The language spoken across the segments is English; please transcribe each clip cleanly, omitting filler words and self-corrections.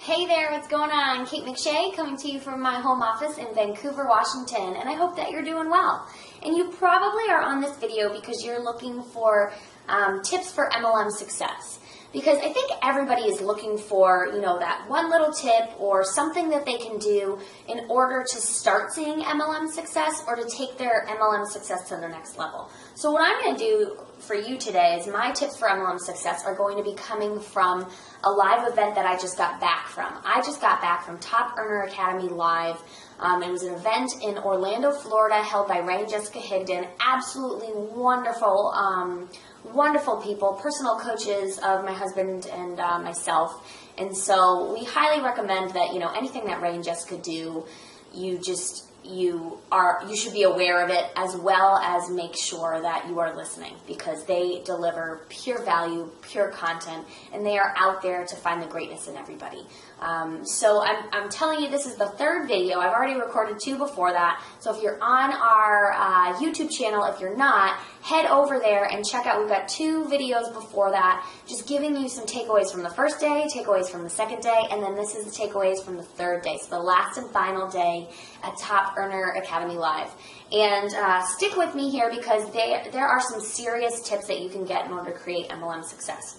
Hey there, what's going on? Kate McShay coming to you from my home office in Vancouver, Washington, and I hope that you're doing well. And you probably are on this video because you're looking for tips for MLM success. Because I think everybody is looking for, that one little tip or something that they can do in order to start seeing MLM success or to take their MLM success to the next level. So what I'm going to do for you today is my tips for MLM success are going to be coming from a live event that I just got back from. I just got back from Top Earner Academy Live. It was an event in Orlando, Florida, held by Ray and Jessica Higdon. Absolutely wonderful, wonderful people, personal coaches of my husband and myself. And so we highly recommend that, anything that Ray and Jessica do, you should be aware of it, as well as make sure that you are listening, because they deliver pure value, pure content, and they are out there to find the greatness in everybody. So I'm telling you, this is the third video. I've already recorded 2 before that. So if you're on our YouTube channel, if you're not, head over there and check out. We've got 2 videos before that, just giving you some takeaways from the first day, takeaways from the second day, and then this is the takeaways from the third day. So the last and final day at Top Earner Academy Live. And stick with me here, because there are some serious tips that you can get in order to create MLM success.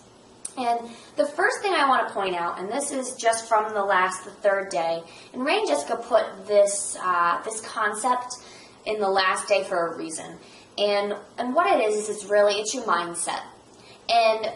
And the first thing I want to point out, and this is just from the third day, and Ray and Jessica put this concept in the last day for a reason. And what it is it's your mindset. And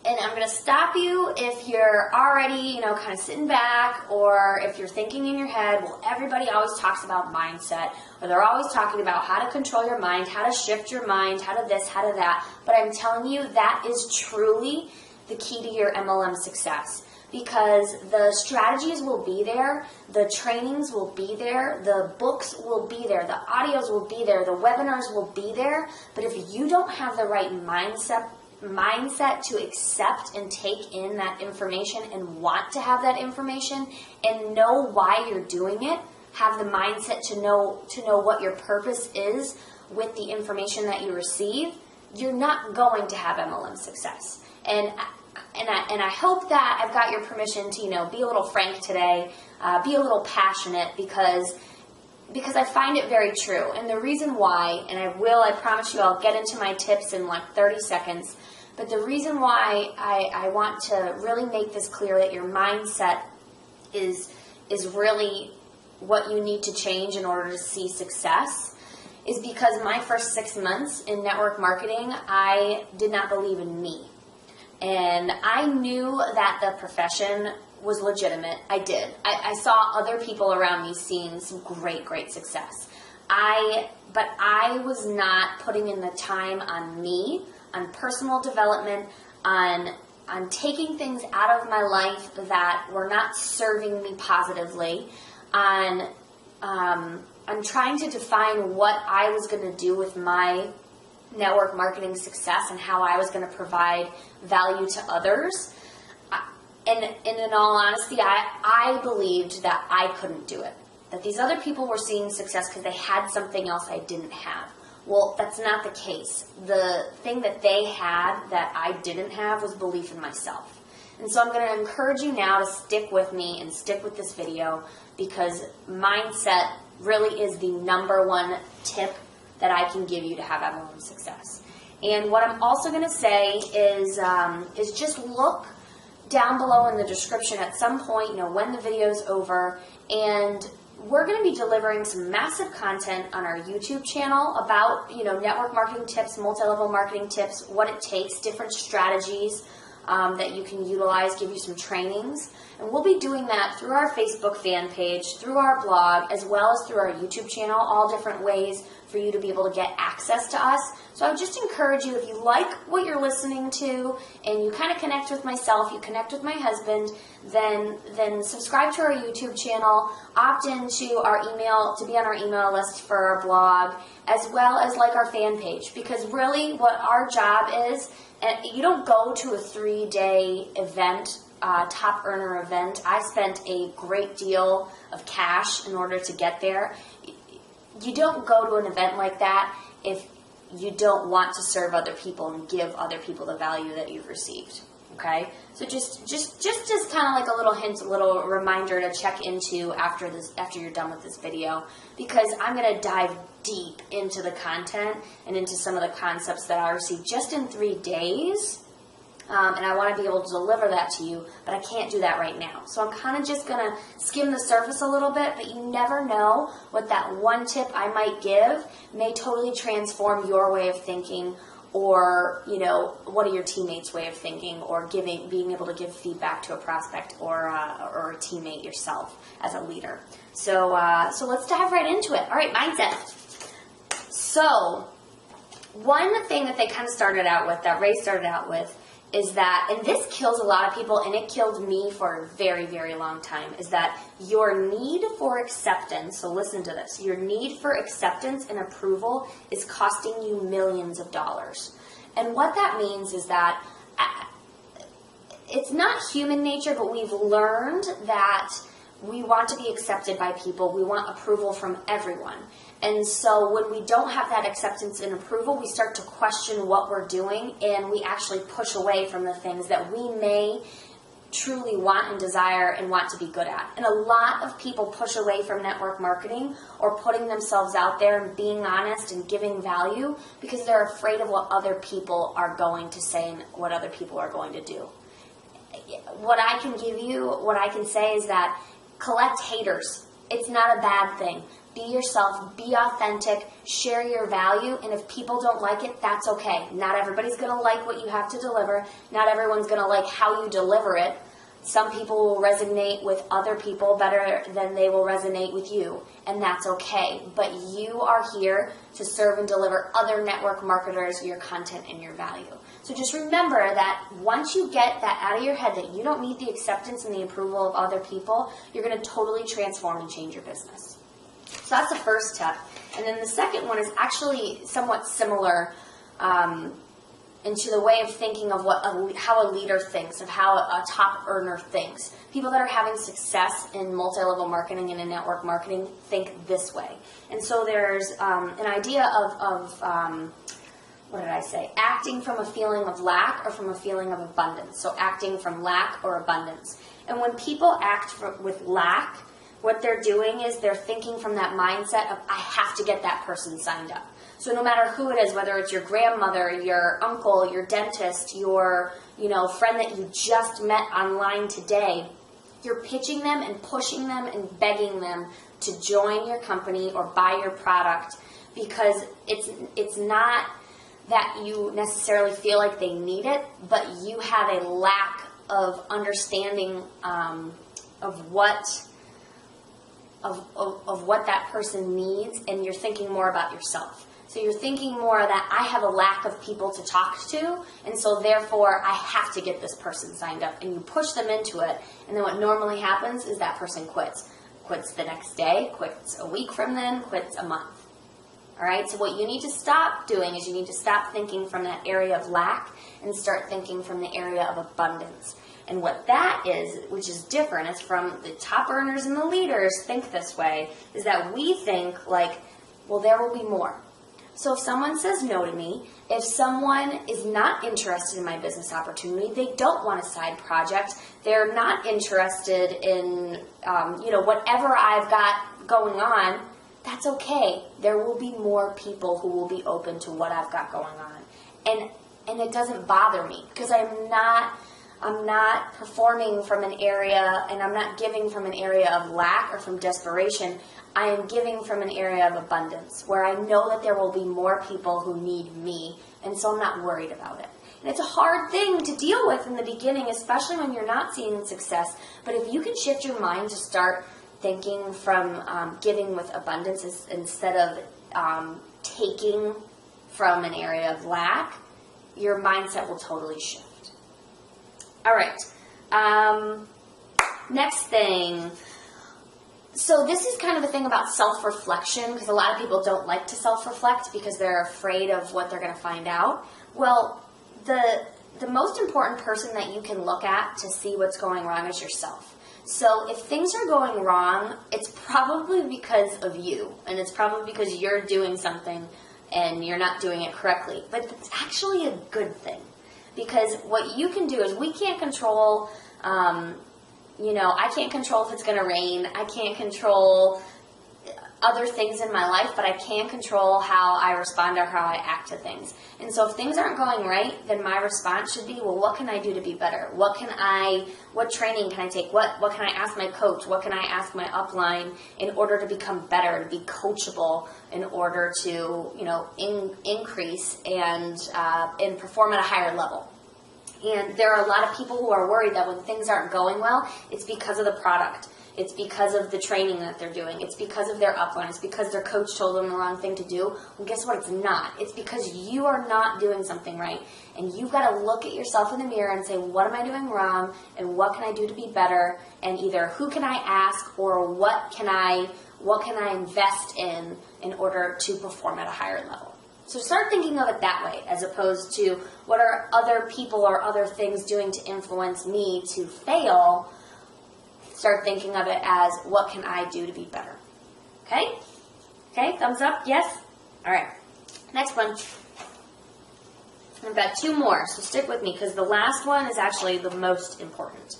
I'm going to stop you if you're already, kind of sitting back, or if you're thinking in your head, well, everybody always talks about mindset, or they're always talking about how to control your mind, how to shift your mind, how to this, how to that. But I'm telling you, that is truly the key to your MLM success, because the strategies will be there, the trainings will be there, the books will be there, the audios will be there, the webinars will be there. But if you don't have the right mindset to accept and take in that information and want to have that information and know why you're doing it, have the mindset to know what your purpose is with the information that you receive, you're not going to have MLM success. And I hope that I've got your permission to, be a little frank today, be a little passionate, because I find it very true. And the reason why, and I promise you, I'll get into my tips in like 30 seconds, but the reason why I want to really make this clear, that your mindset is really what you need to change in order to see success, is because my first 6 months in network marketing, I did not believe in me. And I knew that the profession was legitimate. I did. I saw other people around me seeing some great success. But I was not putting in the time on me, on personal development, on taking things out of my life that were not serving me positively, on trying to define what I was going to do with my network marketing success and how I was going to provide value to others. And in all honesty, I believed that I couldn't do it. That these other people were seeing success because they had something else I didn't have. Well, that's not the case. The thing that they had that I didn't have was belief in myself. And so I'm going to encourage you now to stick with me and stick with this video, because mindset really is the #1 tip that I can give you to have MLM success. And what I'm also going to say is just look down below in the description at some point, when the video's over, and we're going to be delivering some massive content on our YouTube channel about, network marketing tips, multi-level marketing tips, what it takes, different strategies that you can utilize, give you some trainings. And we'll be doing that through our Facebook fan page, through our blog, as well as through our YouTube channel, all different ways for you to be able to get access to us. So I would just encourage you, if you like what you're listening to and you kind of connect with myself, you connect with my husband, then subscribe to our YouTube channel, opt into our email, to be on our email list for our blog, as well as like our fan page. Because really what our job is, and you don't go to a 3-day event, Top Earner event. I spent a great deal of cash in order to get there. You don't go to an event like that if you don't want to serve other people and give other people the value that you've received. Okay, so just as kind of like a little hint, a little reminder to check into after you're done with this video, because I'm going to dive deep into the content and into some of the concepts that I received just in 3 days. And I want to be able to deliver that to you, but I can't do that right now. So I'm kind of just going to skim the surface a little bit, but you never know what that one tip I might give may totally transform your way of thinking, or, you know, one of your teammates' way of thinking, or being able to give feedback to a prospect or a teammate yourself as a leader. So let's dive right into it. All right, mindset. So one thing that they kind of started out with, that Ray started out with, is that, and this kills a lot of people, and it killed me for a very, very long time, is that your need for acceptance, so listen to this, your need for acceptance and approval is costing you millions of dollars. And what that means is that it's not human nature, but we've learned that we want to be accepted by people. We want approval from everyone. And so when we don't have that acceptance and approval, we start to question what we're doing, and we actually push away from the things that we may truly want and desire and want to be good at. And a lot of people push away from network marketing or putting themselves out there and being honest and giving value because they're afraid of what other people are going to say and what other people are going to do. What I can give you, what I can say is that collect haters. It's not a bad thing. Be yourself, be authentic, share your value, and if people don't like it, that's okay. Not everybody's going to like what you have to deliver. Not everyone's going to like how you deliver it. Some people will resonate with other people better than they will resonate with you, and that's okay. But you are here to serve and deliver other network marketers your content and your value. So just remember that once you get that out of your head, that you don't need the acceptance and the approval of other people, you're going to totally transform and change your business. So that's the first tip. And then the second one is actually somewhat similar into the way of thinking of how a leader thinks, of how a top earner thinks. People that are having success in multi-level marketing and in network marketing think this way. And so there's an idea of what did I say? Acting from a feeling of lack or from a feeling of abundance. So acting from lack or abundance. And when people act with lack, what they're doing is they're thinking from that mindset of, I have to get that person signed up. So no matter who it is, whether it's your grandmother, your uncle, your dentist, your friend that you just met online today, you're pitching them and pushing them and begging them to join your company or buy your product, because it's not that you necessarily feel like they need it, but you have a lack of understanding of what that person needs, and you're thinking more about yourself. So you're thinking more that I have a lack of people to talk to, and so therefore I have to get this person signed up, and you push them into it, and then what normally happens is that person quits. Quits the next day, quits a week from then, quits a month. All right, so what you need to stop doing is you need to stop thinking from that area of lack and start thinking from the area of abundance. And what that is, which is different, it's from the top earners and the leaders think this way, is that we think like, well, there will be more. So if someone says no to me, if someone is not interested in my business opportunity, they don't want a side project, they're not interested in, whatever I've got going on, that's okay. There will be more people who will be open to what I've got going on. And it doesn't bother me, because I'm not performing from an area, and I'm not giving from an area of lack or from desperation. I am giving from an area of abundance, where I know that there will be more people who need me, and so I'm not worried about it. And it's a hard thing to deal with in the beginning, especially when you're not seeing success. But if you can shift your mind to start thinking from giving with abundance instead of taking from an area of lack, your mindset will totally shift. All right. Next thing. So this is kind of the thing about self-reflection, because a lot of people don't like to self-reflect because they're afraid of what they're going to find out. Well, the most important person that you can look at to see what's going wrong is yourself. So if things are going wrong, it's probably because of you, and it's probably because you're doing something and you're not doing it correctly. But it's actually a good thing, Because what you can do is, we can't control, I can't control if it's going to rain. I can't control other things in my life, but I can control how I respond or how I act to things. And so if things aren't going right, then my response should be, well, what can I do to be better? What training can I take? What can I ask my coach? What can I ask my upline in order to become better, to be coachable, in order to, increase and perform at a higher level? And there are a lot of people who are worried that when things aren't going well, it's because of the product. It's because of the training that they're doing. It's because of their upline. It's because their coach told them the wrong thing to do. Well, guess what? It's not. It's because you are not doing something right. And you've got to look at yourself in the mirror and say, what am I doing wrong? And what can I do to be better? And either who can I ask, or what can I invest in order to perform at a higher level? So start thinking of it that way, as opposed to what are other people or other things doing to influence me to fail. Start thinking of it as, what can I do to be better? Okay? Okay, thumbs up, yes? All right, next one. I've got two more, so stick with me, because the last one is actually the most important.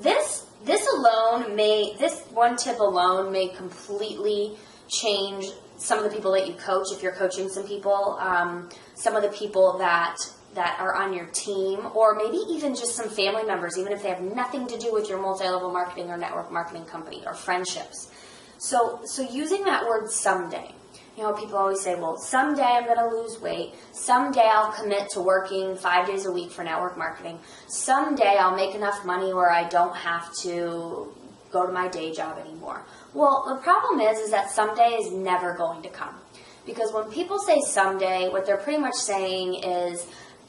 This one tip alone may completely change some of the people that you coach. If you're coaching some people, some of the people that are on your team, or maybe even just some family members, even if they have nothing to do with your multi-level marketing or network marketing company, or friendships. So using that word someday. People always say, well, someday I'm going to lose weight. Someday I'll commit to working 5 days a week for network marketing. Someday I'll make enough money where I don't have to go to my day job anymore. Well, the problem is that someday is never going to come. Because when people say someday, what they're pretty much saying is,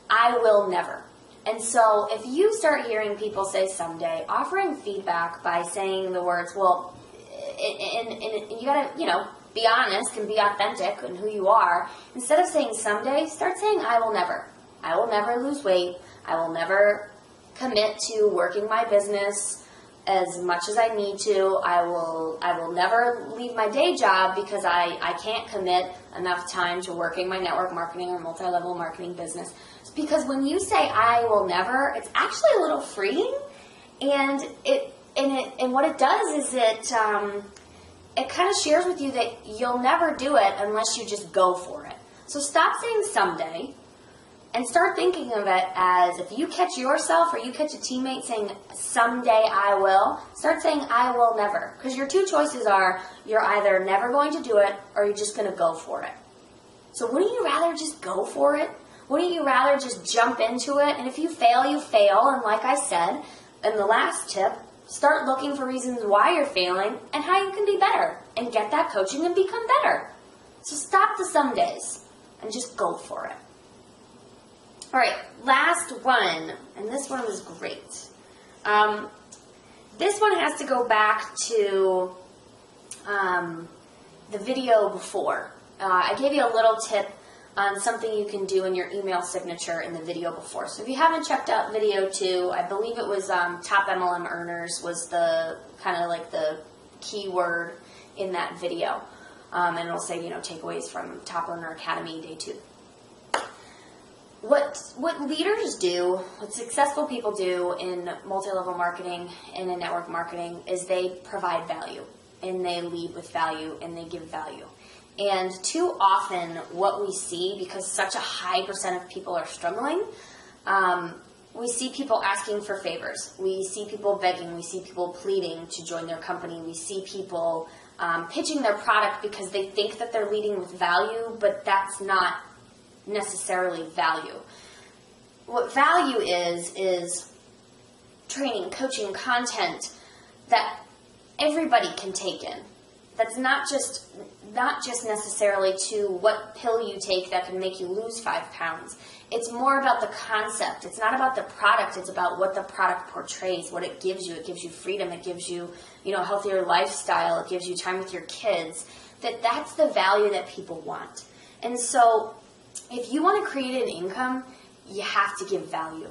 I will never. And so if you start hearing people say someday, offering feedback by saying the words, well, and you got to, be honest and be authentic in who you are. Instead of saying someday, start saying I will never. I will never lose weight. I will never commit to working my business as much as I need to. I will never leave my day job because I can't commit enough time to working my network marketing or multi-level marketing business. Because when you say I will never, it's actually a little freeing, and what it does is it kind of shares with you that you'll never do it unless you just go for it. So stop saying someday and start thinking of it as, if you catch yourself or you catch a teammate saying someday I will, start saying I will never. Because your two choices are, you're either never going to do it or you're just going to go for it. So wouldn't you rather just go for it? Wouldn't you rather just jump into it? And if you fail, you fail. And like I said in the last tip, start looking for reasons why you're failing and how you can be better, and get that coaching and become better. So stop the some days and just go for it. All right, last one, and this one was great. This one has to go back to the video before. I gave you a little tip on something you can do in your email signature in the video before. So if you haven't checked out video 2, I believe it was top MLM earners was the kind of like the keyword in that video. And it'll say, takeaways from Top Earner Academy Day 2. What leaders do, what successful people do in multi-level marketing and in network marketing is they provide value, and they lead with value, and they give value. And too often what we see, because such a high percent of people are struggling, we see people asking for favors. We see people begging. We see people pleading to join their company. We see people pitching their product because they think that they're leading with value, but that's not necessarily value. What value is training, coaching, content that everybody can take in. That's not just necessarily to what pill you take that can make you lose 5 pounds. It's more about the concept. It's not about the product. It's about what the product portrays, what it gives you. It gives you freedom. It gives you, a healthier lifestyle. It gives you time with your kids. That's the value that people want. And so if you want to create an income, you have to give value.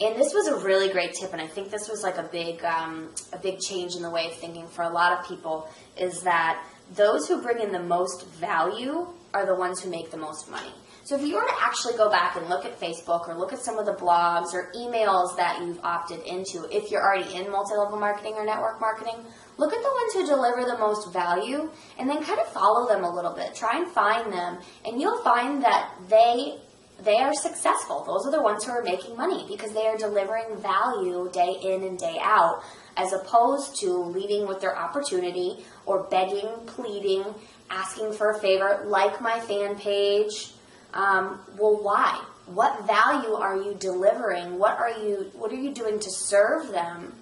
And this was a really great tip, and I think this was like a big change in the way of thinking for a lot of people, is that those who bring in the most value are the ones who make the most money. So if you were to actually go back and look at Facebook or look at some of the blogs or emails that you've opted into, if you're already in multi-level marketing or network marketing, look at the ones who deliver the most value and then kind of follow them a little bit. Try and find them, and you'll find that they are successful. Those are the ones who are making money because they are delivering value day in and day out, as opposed to leading with their opportunity or begging, pleading, asking for a favor, like my fan page. Well, why? What value are you delivering? What are you doing to serve them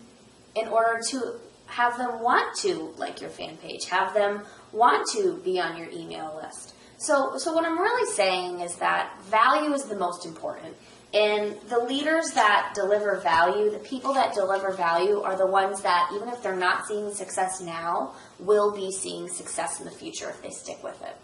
in order to have them want to like your fan page, have them want to be on your email list? So what I'm really saying is that value is the most important. And the leaders that deliver value, the people that deliver value, are the ones that, even if they're not seeing success now, will be seeing success in the future if they stick with it.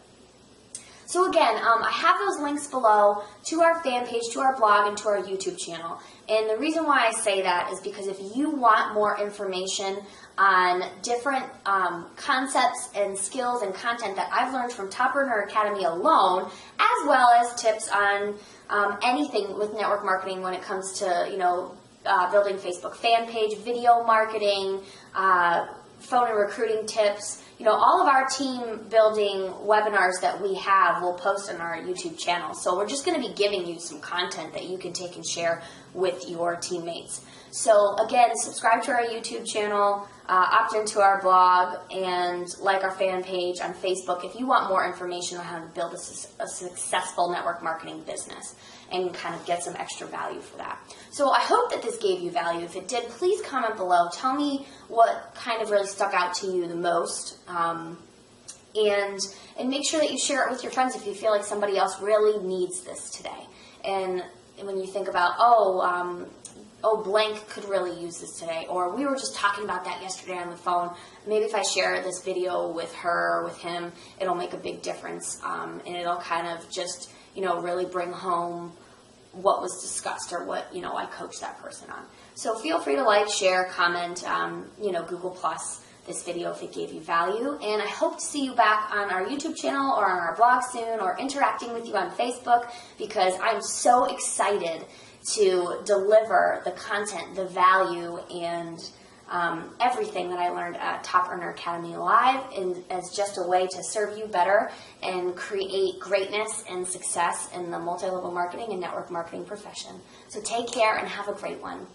So again, I have those links below to our fan page, to our blog, and to our YouTube channel. And the reason why I say that is because if you want more information on different concepts and skills and content that I've learned from Top Earner Academy alone, as well as tips on anything with network marketing when it comes to, building Facebook fan page, video marketing, phone and recruiting tips, all of our team building webinars that we have we'll post on our YouTube channel. So we're just going to be giving you some content that you can take and share with your teammates. So again, subscribe to our YouTube channel, opt into our blog, and like our fan page on Facebook if you want more information on how to build a successful network marketing business and kind of get some extra value for that. So I hope that this gave you value. If it did, please comment below. Tell me what kind of really stuck out to you the most. And make sure that you share it with your friends if you feel like somebody else really needs this today. And when you think about, blank could really use this today, or we were just talking about that yesterday on the phone, maybe if I share this video with her or with him, it'll make a big difference, and it'll kind of just, really bring home what was discussed or what, I coached that person on. So feel free to like, share, comment, Google Plus this video if it gave you value, and I hope to see you back on our YouTube channel or on our blog soon, or interacting with you on Facebook, because I'm so excited to deliver the content, the value, and everything that I learned at Top Earner Academy Live as just a way to serve you better and create greatness and success in the multi-level marketing and network marketing profession. So take care and have a great one.